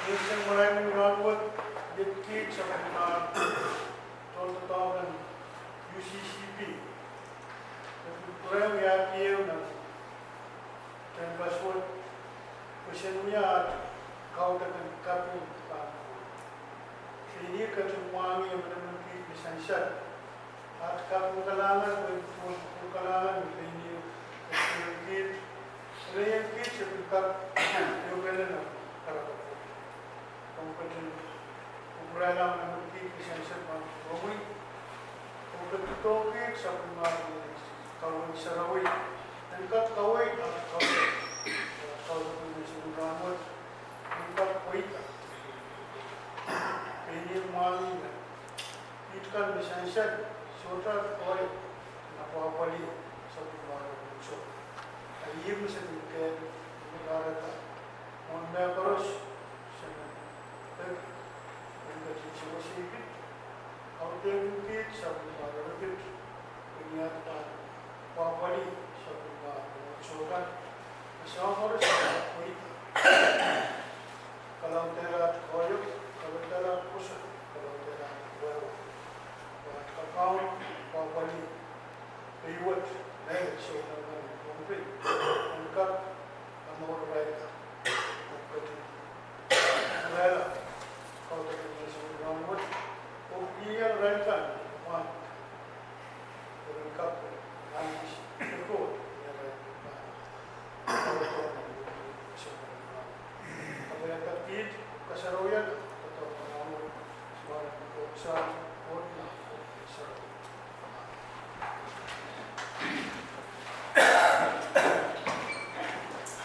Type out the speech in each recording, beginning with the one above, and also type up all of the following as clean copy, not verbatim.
Isang maraming ginagawa, dipkit sa mga tawag ng UCCP. Nagpupurang yakiyaw ng 10+1 question niya at kautak ng kapyung ini kacumwangi yang menemui lisensiat at kapung kalangan berpuluh kalangan ini sedikit sedikit sebentar juga na karapat kompeten ukuran menemui lisensiat mampu kompeten topik sampai kawan Sarawak dan kat kawai atau kawai punya sebuah tempat kuita ini mali na itkan lisensiat sudah koi napawali sa pagbawa ng so ayim sa tingkad magkarata mga paros sa ang katsitsibasibit autentik sa pagbawa ng kunyat pa pawali sa pagbawa ng so kasama paros sa koi kalau terat koyok kalau terat pusat kalau terat well buat kakao pawali reward naik so naman komplit angkat amor baik komplit rela kau tak bisa mengambil dia rentan man berangkat habis ikut dia rentan Kapag nagkakit, kasaroyan, ito ang mga sa huwag na sa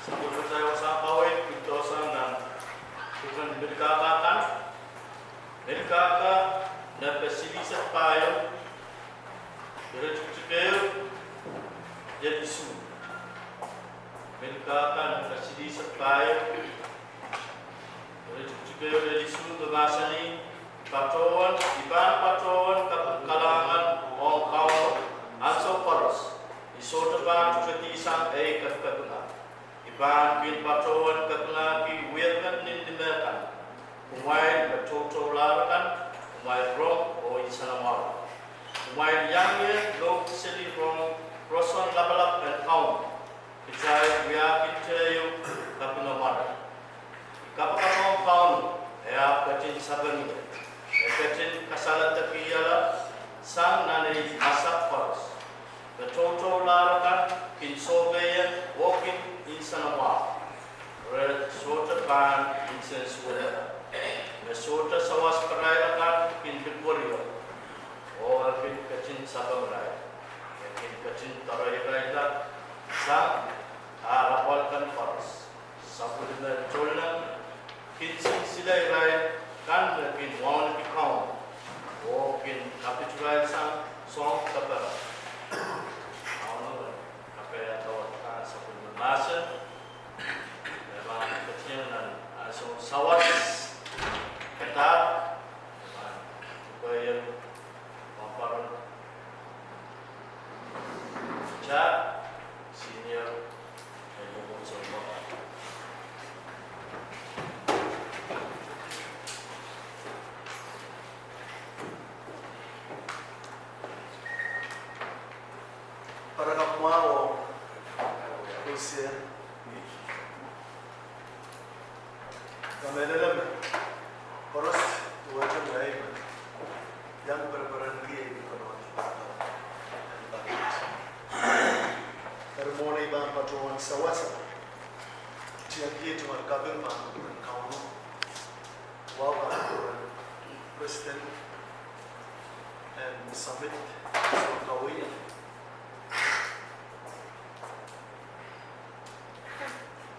Sebelum saya usapawin, ito sa bukan berkatakan berkata na pasilisa tayo bercucukeo jadi su berkata na pasilisa tayo bercucukeo jadi su berbasani patroon iban patroon kalangan on kau anso paros isoto ba cucutisang katuna iban bin patroon katuna ki wirgan nindimerkan umay batoto larakan umay rom o isanamar umay yangye lo sili rom roson labalap and kaun kijay wiyakin tayo katuna mara kapakapong kaun ea katin sabani katin kasalan takiyala sang nanay asak paros batoto larakan kinsobeyan wokin insanamar resota ban insensuela resota sawas perayaan pintukurio o pin kacin sabamrai pin kacin tarayailah sa arapalkan paras sabudna jolna kinsin silai rai kan pin wan pikau o pin kapitual sang song kapara awal kapaya tawat sabudna masa memang kecilan so sawas ketat supaya mamparan cak senior dan umum semua para kapwa Rusia Kameralam Poros Tuwajan Raib yang berperan dia di Ceremony bang patuan sawasa Cian dia cuma kabel bang kaum Wawa President and Summit Kawi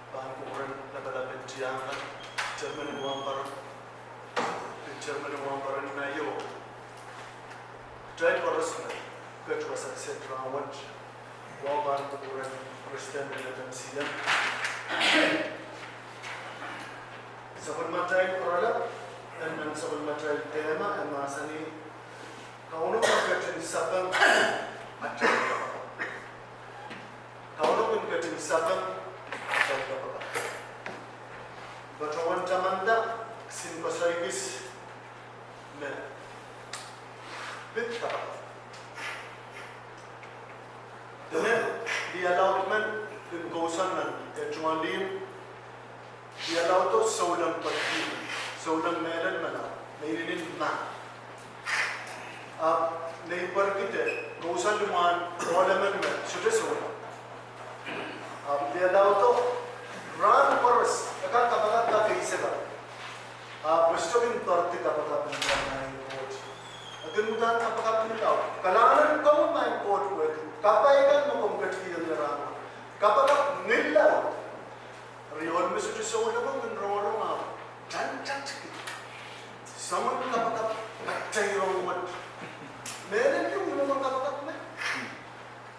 bang kuburan labalapin jiangan German Wamparan na yo. Drive Porosna, Kurt was a set round Waban Kuran Christian Elevensian. Sabon Matay Korola, and then Sabon Matay Tema and Masani Kauno Katin Sapang Matay. Kauno Katin Sapang Matay. But one Tamanda sin pasaikis me bit kapag. Dene di allowment din gosan nan etualim di allow to solang pati solang melan mana meirinin na neighbor kite gosan duman ornament me sude sola di allow to run purpose kapag ka kaise ba Bustogin torti kapag na import. Agan mudan kapag nitaw. Kailangan ko na import work. Kapag mo kung katiyan na rama. Kapag nilaw. Riyon mo sa sola mo ng roro nga. Chan. Saman kapag katay mat. Meron yung mga kapag na.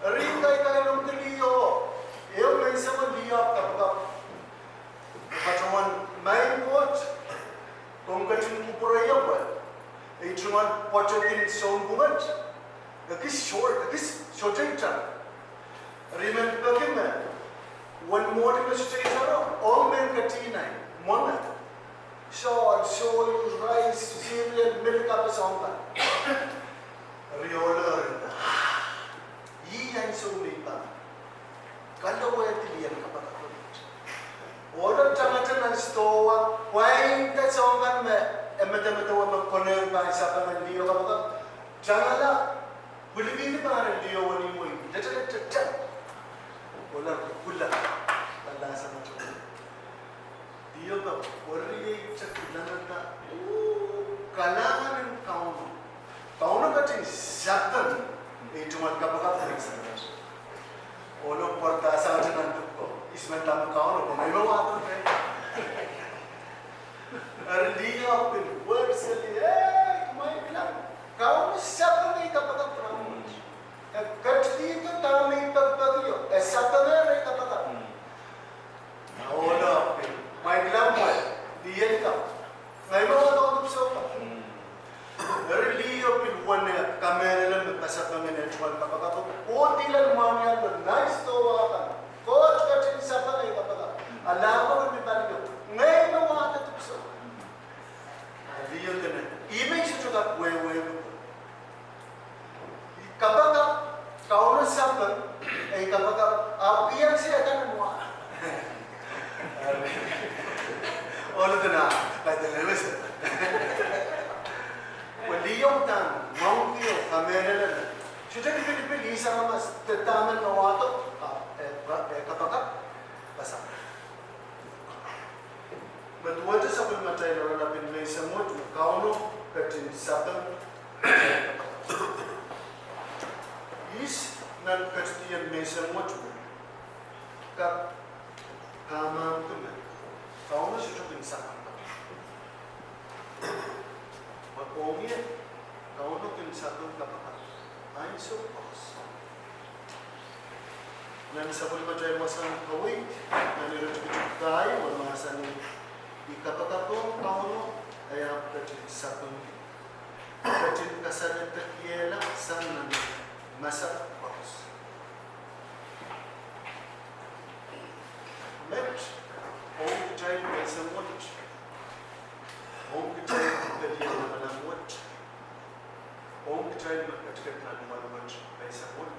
Rin kay ng tiliyo. Ew may sa liya kapag patraman may import. Kung katin upurayaw ba, ay cuman pochotin sound bumat. Kakis shorting chan. Remember bagim one more in the stage all men katinay, mona. Shawl, rice, cereal, milk up a song. Riola rin. Iyan so lipa. Kalawa tiliyan kapag ako. Order chamatan ang stowa, wine ka songan me, emeta wa koner ba isa pa ng liyo kapag changala, bulibini pa ng liyo wani mo yun. Data. Wala kula, palasa mo siya. Liyo ba, wari sa kulangan na, kailangan ng kauno. Kauno ka ting satan, ituman kapag Olong porta sa atin ang ko. Isman tama kauno, kung may mawatan kayo. Arliya pin words kumay bilang. Kauno satan ay kapag pramu. Kat dito tama ipagpagyo. Satan ay kapag. Olo pin. May bilang mo. Diyan ka. May mawatan ko pa. Arliya pin wana kamera lang nagkasatang in-edgewan kapag ako. O tilan mga nice to wakan. Coach katin sa panay kapag alam ko may baligo. Ngayon ang mga natupso. Diyan din eh. Imig siya ka wewe. Kapag kaunan sapan, ay kapag iyan siya ka ng mga. Olo din na. Kahit na nervous. Waliyong tan, mawkiyo, kamera lang. Siya din pinipili sa mas tetaman na wato. Kapag basa. Matuwada sa pagmatay na ranapin may samot, kauno, katin sapan, is nan katiyan may samot, kamang tuman. Kauno siya ito sapan. Mag-ongya, kauno pinsapan kapag. I'm so awesome. Nan sa pagmatay masang kawin, nanirapit tayo, wala sa ni ikapagapong kauno, kaya katin sapan. Katin kasanan takiyela, sana masak paus. Met, om kitay may samot. Om kitay kaliyan na malamot. Om kitay magkatikat na lumalumot may samot.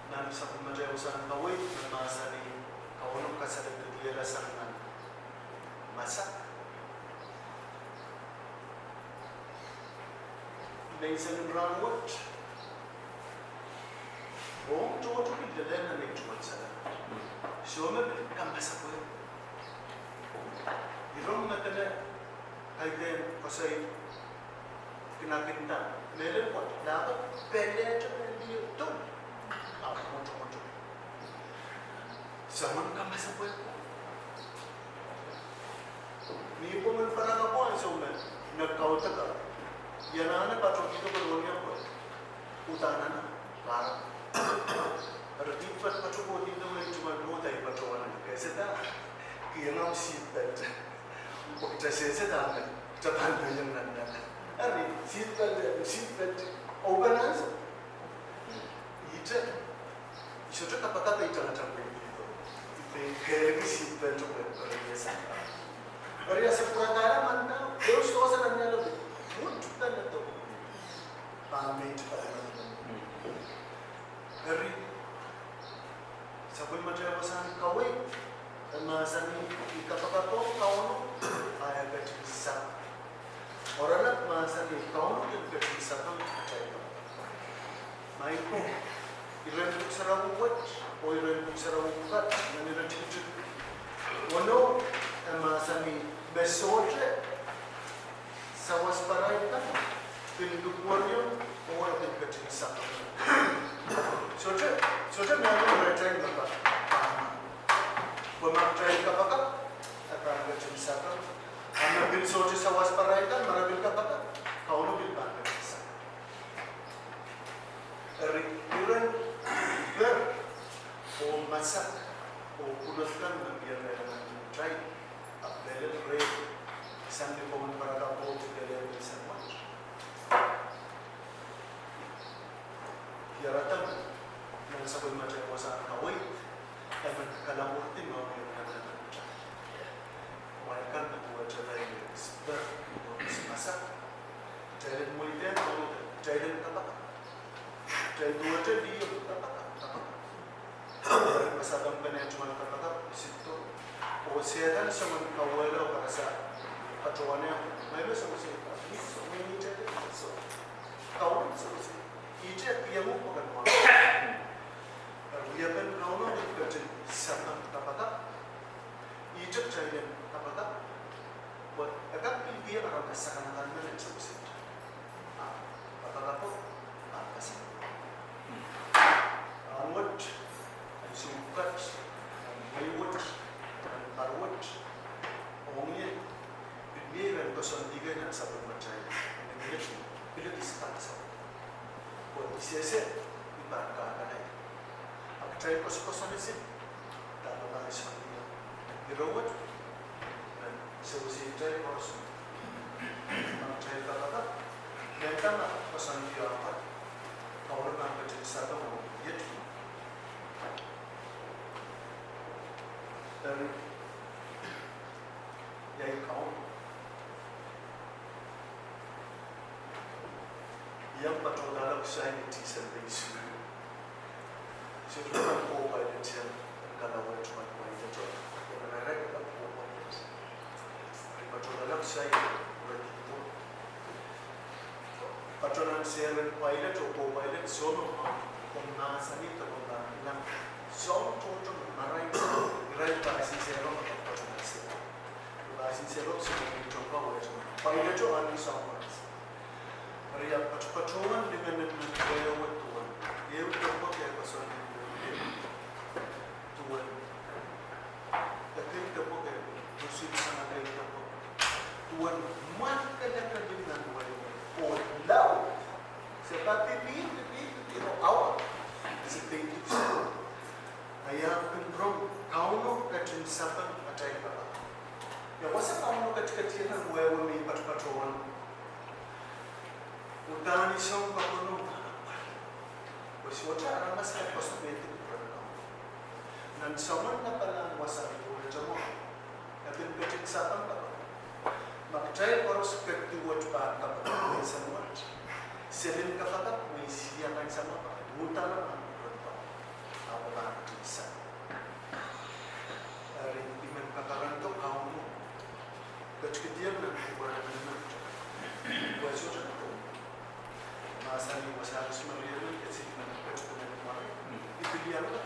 Nan sa pumadyaw sa kawin, na masa ni kaunong kasanan takiyela sana masak. Mason Brownwood. Oh, George will be the then make one sana. So maybe come as a way. You don't make a I then say, Kinakinta, Mele what? Now, Pele to you too. Someone come as a way. Ni po man parang ako ang suman, nagkauta ka. Yan na patron dito ko doon yan po. Utana na, parang. Pero di pat patron ko dito may tumalmo tayo patron na. Kasi ta, kaya nga seatbelt. Huwag siya siya dami. Japan na yung nanda. Ari, seatbelt, organize. Ito. Ito kapag ito na dito. si penso che Maria se pura cara manda, Deus cosa na minha vida. Muito bem to. Amém para Hari sabun macam pasan kawai, masan ikapakato kau ayah kecisa. Orang nak masan kau tu kecisa tu macam. Mai ko ilan tu sarabu buat, o ilan tu sarabu buat, mana ilan tu. Wano masan besoje sawas paraita pindukuanyo o ilan kecisa. Soja memang berjalan lepas. Berjalan kepakat, akan berjalan satu. Anda bil soja sawas paraikan, mana bil kepakat, kau nu bil bandar. Rikuran ber, o masak, o kulitkan biar dalam try, dalam rate, sambil pun pada kau dalam semua. Yaratan yang sabun macam wasa kawai, eman kalau murti mau yang ada macam, mereka buat jalan seber, masak, jalan mulia, jalan apa? Jalan dua jalan dia apa? Masa tempat cuma apa? Situ, oh sedan sama kawai lo kerasa, pacuannya, mereka sama siapa? Ini jadi so, kau sama siapa? Ijat yang bukan mana. Dia kan kau nak kerja sama apa? Ijat cahaya apa? Buat agak dia orang kesakan mana yang sebesar. Apa? Apa sih? Anwat, sukat, maywat, arwat, orangnya ini yang kesantikan yang sabun macam ini. Bila distak. Isi-isi ibarat kan ini. Aku cari kos-kosan di sini. Tak ada lagi seperti di rawat. Dan seusi cari kos. Aku cari kata-kata. Mereka nak kosan dia apa? Kau nak kerja satu mau dia tu. Dari yang kau yang betul dalam saya ini sendiri sih. Sebelum aku bayar dia, kalau saya cuma bayar dia, yang mereka tak bayar. Betul dalam saya begitu. Betul saya bayar cukup bayar semua pemanasan itu pemanasan. Semua tujuan marai bahasa saya orang betul saya. Bahasa saya orang semua cukup bayar cukup semua. Maria pacuan dengan gaya Tuhan. Dia berapa kaya pasal Tuhan. Tapi berapa kaya musim sana kaya berapa Tuhan mat kaya dengan Tuhan. Oh, lau. Seperti itu awal. Seperti itu. Ayah kendrong kau no kacin saban macam apa? Ya wasa kau no kacin na buaya ni pacuan. Utani siyang papunong hanapal. Kasi wala ang mas kapasabetin ko rin ako. Nansaman na pala ang wasabi ko rin mo. Natin sa pang Makichay ko rin sa katiwat pa ang kapatid sa mga. Silin kapatid, may siya kayo sa mga. Muta lang ang rin pa. Ako ba ang isa. Rin iman kakaranto, ako mo. Kachkidiyang ng kuwaran naman. Kasi wala ko. Masani harus melihat kesini dengan kemarin itu dia lah.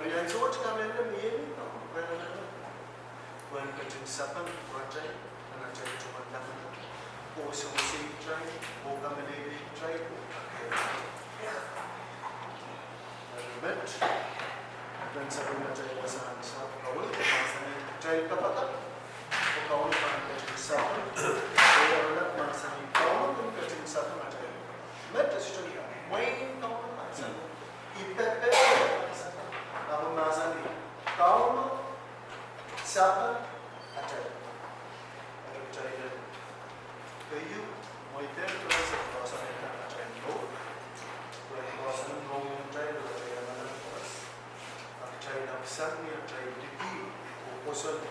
Rian George kami ada ni, bukan kerja siapa project, anak saya cuma dapat, oh solusi try, oh kami ni try, Rebet dan sebelum saya pasangan siapa kau ni masani try kapatak, oh kau ni kerja siapa, saya orang masani kau ni kerja siapa macam. Mereka sudah lihat, main kau macam IPP macam apa macam ni, kau siapa ada percaya, kayu, mau itu terus bahasa mereka macam itu, bahasa Melayu macam itu, bahasa mana terus, macam tried upset me, or tried to defeat, opposite